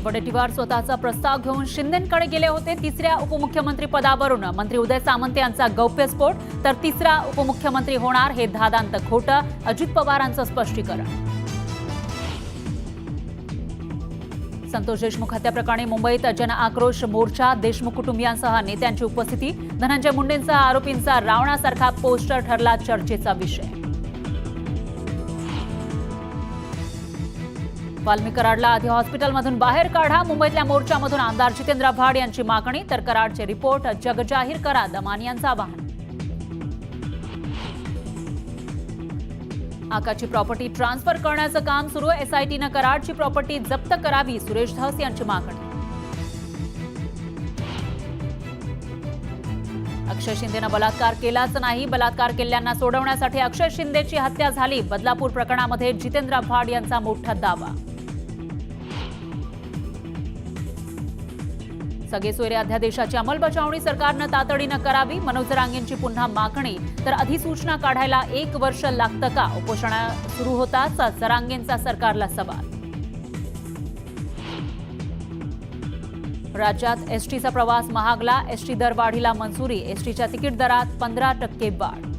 वडेट्टीवार स्वतःचा प्रस्ताव घेऊन शिंदेंकडे गेले होते. तिसऱ्या उपमुख्यमंत्री पदावरून मंत्री उदय सामंत यांचा गौप्यस्फोट, तर तिसरा उपमुख्यमंत्री होणार हे धादांत खोटं, अजित पवारांचं स्पष्टीकरण. संतोष देशमुख हत्याप्रकरणी मुंबईत जन आक्रोश मोर्चा, देशमुख कुटुंबियांसह नेत्यांची उपस्थिती. धनंजय मुंडेंचा आरोपींचा रावणासारखा पोस्टर ठरला चर्चेचा विषय. वाल्मी कराडला आधी हॉस्पिटलमधून बाहेर काढा, मुंबईतल्या मोर्चामधून आमदार जितेंद्र आव्हाड यांची मागणी, तर कराडचे रिपोर्ट जगजाहीर करा, दमानी यांचं आवाहन. आकाची प्रॉपर्टी ट्रान्सफर करण्याचं काम सुरू, एसआयटीनं कराडची प्रॉपर्टी जप्त करावी, सुरेश धस यांची मागणी. अक्षय शिंदेनं बलात्कार केलाच नाही, बलात्कार केलेल्यांना सोडवण्यासाठी अक्षय शिंदेची हत्या झाली, बदलापूर प्रकरणामध्ये जितेंद्र आव्हाड यांचा मोठा दावा. सगळे सोयरे अध्यादेशाची अंमलबजावणी सरकारनं तातडीनं करावी, मनोज जरांगेंची पुन्हा मागणी, तर अधिसूचना काढायला 1 वर्ष लागतं का, उपोषण सुरू होताच जरांगेंचा सरकारला सवाल. राज्यात एसटीचा प्रवास महागला, एसटी दरवाढीला मंजुरी, एसटीच्या तिकीट दरात 15% वाढ.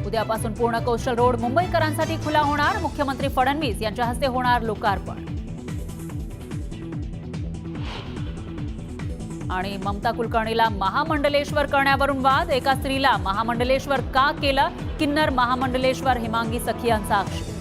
उद्यापासून पूर्ण कोस्टल रोड मुंबईकरांसाठी खुला होणार, मुख्यमंत्री फडणवीस यांच्या हस्ते होणार लोकार्पण. आणि ममता कुलकर्णीला महामंडलेश्वर करण्यावरून वाद, एका स्त्रीला महामंडलेश्वर का केलं, किन्नर महामंडलेश्वर हेमांगी सखियांचा आक्षेप.